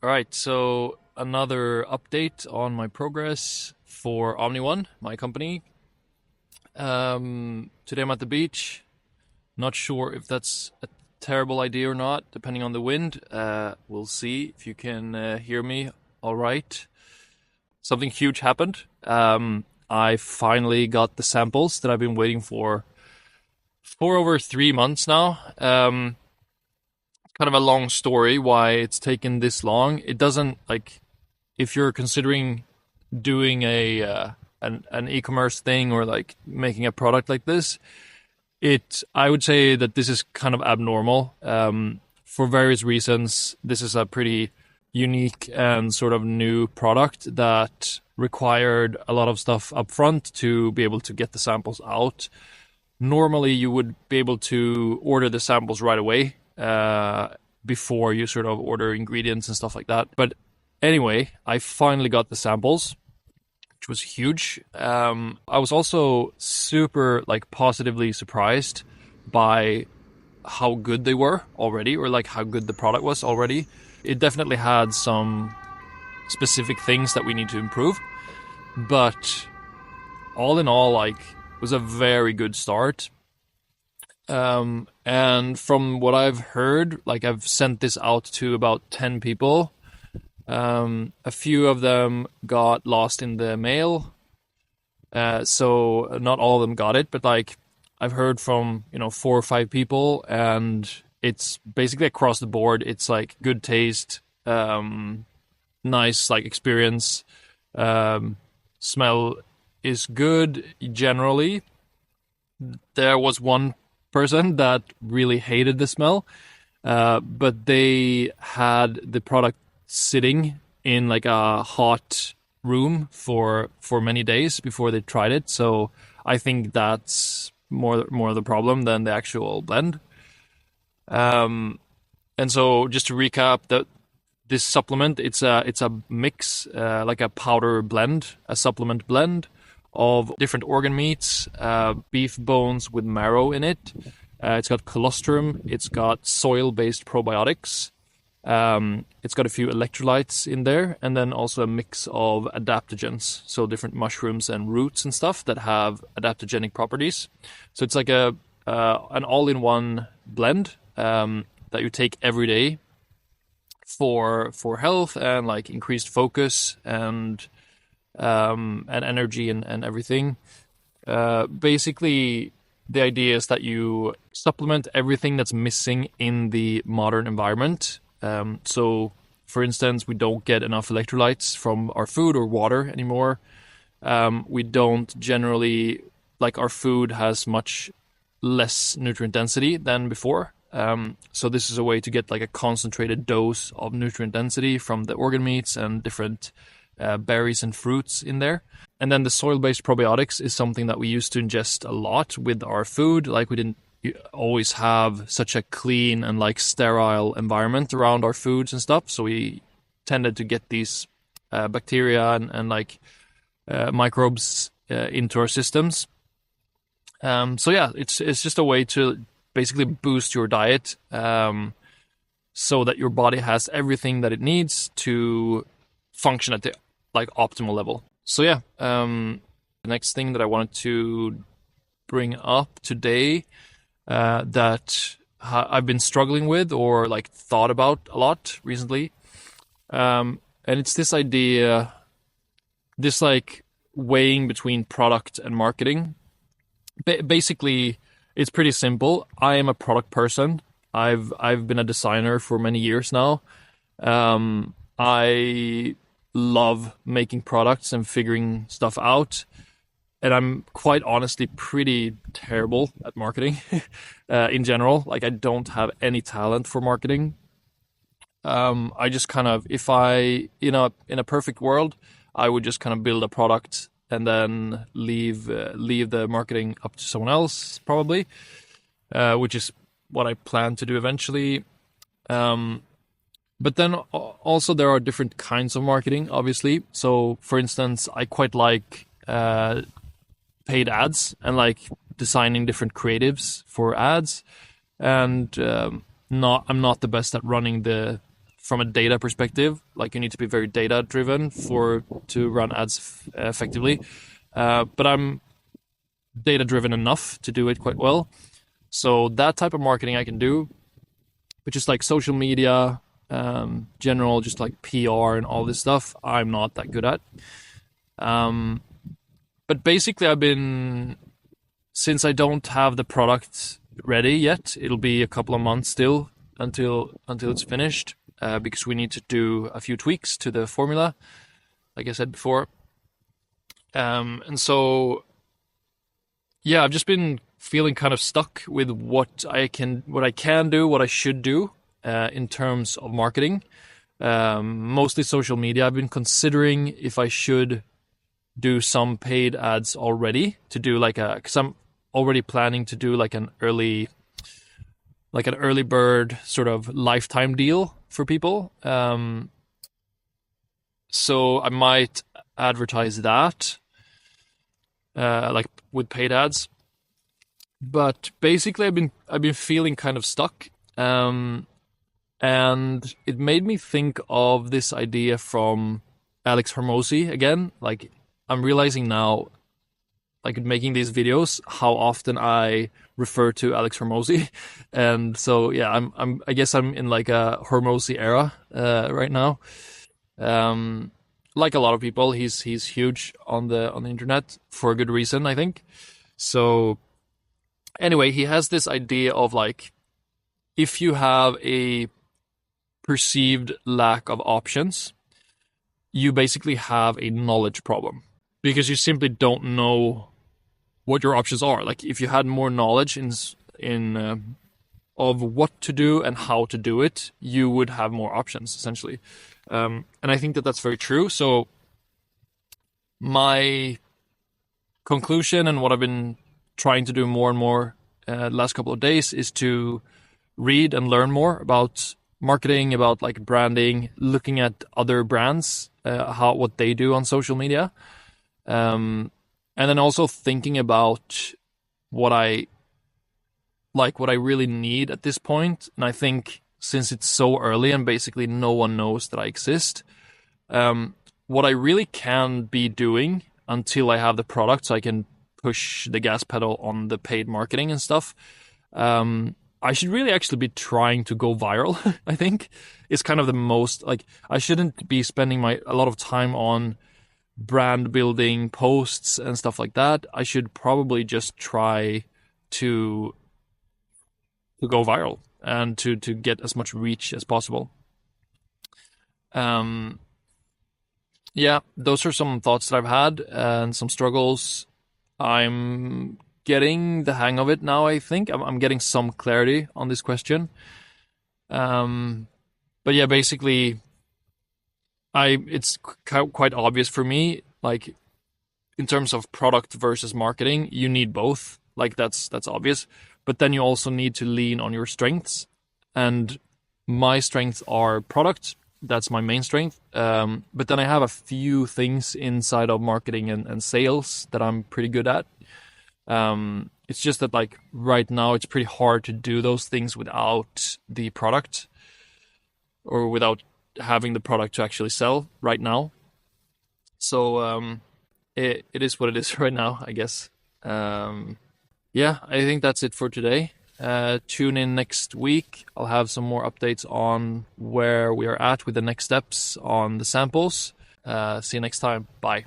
All right, so another update on my progress for OMNI11, my company. Today I'm at the beach. Not sure if that's a terrible idea or not, depending on the wind. We'll see if you can hear me all right. Something huge happened. I finally got the samples that I've been waiting for over 3 months now. Kind of a long story why it's taken this long. It doesn't like if you're considering doing an e-commerce thing or like making a product like this, I would say that this is kind of abnormal for various reasons. This is a pretty unique and sort of new product that required a lot of stuff up front to be able to get the samples out. Normally, you would be able to order the samples right away before you sort of order ingredients and stuff like that. But anyway, I finally got the samples, which was huge. I was also super like positively surprised by how good they were already, or like how good the product was already. It definitely had some specific things that we need to improve, but all in all, like, it was a very good start. And from what I've heard, like, I've sent this out to about 10 people. A few of them got lost in the mail. So not all of them got it, but like I've heard from, 4 or 5 people, and it's basically across the board. It's like good taste, nice like experience, smell is good generally. There was one person that really hated the smell, but they had the product sitting in like a hot room for many days before they tried it. So I think that's more of the problem than the actual blend. And so just to recap, that this supplement, it's a mix, like a powder blend, a supplement blend of different organ meats, beef bones with marrow in it. It's got colostrum. It's got soil-based probiotics. It's got a few electrolytes in there, and then also a mix of adaptogens, so different mushrooms and roots and stuff that have adaptogenic properties. So it's like an all-in-one blend that you take every day for health and like increased focus and energy and everything. Basically, the idea is that you supplement everything that's missing in the modern environment. So, for instance, we don't get enough electrolytes from our food or water anymore. We don't generally, like, our food has much less nutrient density than before. So this is a way to get like a concentrated dose of nutrient density from the organ meats and different berries and fruits in there. And then the soil-based probiotics is something that we used to ingest a lot with our food. Like, we didn't always have such a clean and like sterile environment around our foods and stuff. So we tended to get these bacteria and like microbes into our systems. So yeah, it's just a way to basically boost your diet so that your body has everything that it needs to function at the like optimal level. So yeah, the next thing that I wanted to bring up today that I've been struggling with or like thought about a lot recently, and it's this idea, this like weighing between product and marketing. Basically, it's pretty simple. I am a product person. I've been a designer for many years now. I love making products and figuring stuff out. And I'm quite honestly pretty terrible at marketing in general. Like, I don't have any talent for marketing. I just kind of, if I, in a perfect world, I would just kind of build a product and then leave the marketing up to someone else, probably, which is what I plan to do eventually. But then also there are different kinds of marketing, obviously. So, for instance, I quite like paid ads and like designing different creatives for ads. And I'm not the best at running the from a data perspective. Like you need to be very data driven to run ads effectively. But I'm data driven enough to do it quite well. So that type of marketing I can do, but just like social media, general, just like PR and all this stuff, I'm not that good at. But basically since I don't have the product ready yet, it'll be a couple of months still until it's finished, because we need to do a few tweaks to the formula, like I said before. And so, yeah, I've just been feeling kind of stuck with what I can do, what I should do in terms of marketing. Mostly social media. I've been considering if I should do some paid ads already to do because I'm already planning to do like an early bird sort of lifetime deal for people. So I might advertise that, like with paid ads. But basically, I've been feeling kind of stuck, and it made me think of this idea from Alex Hormozi again. Like I'm realizing now, like making these videos, how often I refer to Alex Hormozi, and so yeah, I guess I'm in like a Hormozi era right now. Like a lot of people, he's huge on the internet for a good reason, I think. So anyway, he has this idea of like, if you have a perceived lack of options, you basically have a knowledge problem, because you simply don't know what your options are. Like if you had more knowledge of what to do and how to do it, you would have more options essentially. And I think that that's very true. So my conclusion and what I've been trying to do more and more the last couple of days is to read and learn more about marketing, about like branding, looking at other brands, what they do on social media, and then also thinking about what I really need at this point. And I think since it's so early and basically no one knows that I exist, what I really can be doing until I have the product so I can push the gas pedal on the paid marketing and stuff, I should really actually be trying to go viral. I think it's kind of the most, like, I shouldn't be spending a lot of time on brand building posts and stuff like that. I should probably just try to go viral and to get as much reach as possible. Yeah, those are some thoughts that I've had and some struggles. I'm getting the hang of it now, I think. I'm getting some clarity on this question. But yeah, basically, it's quite obvious for me, like, in terms of product versus marketing, you need both. Like, that's obvious. But then you also need to lean on your strengths. And my strengths are product. That's my main strength. But then I have a few things inside of marketing and sales that I'm pretty good at. It's just that, like, right now it's pretty hard to do those things without the product, or without having the product to actually sell right now. So it is what it is right now, I guess. Yeah, I think that's it for today. Tune in next week. I'll have some more updates on where we are at with the next steps on the samples. See you next time. Bye.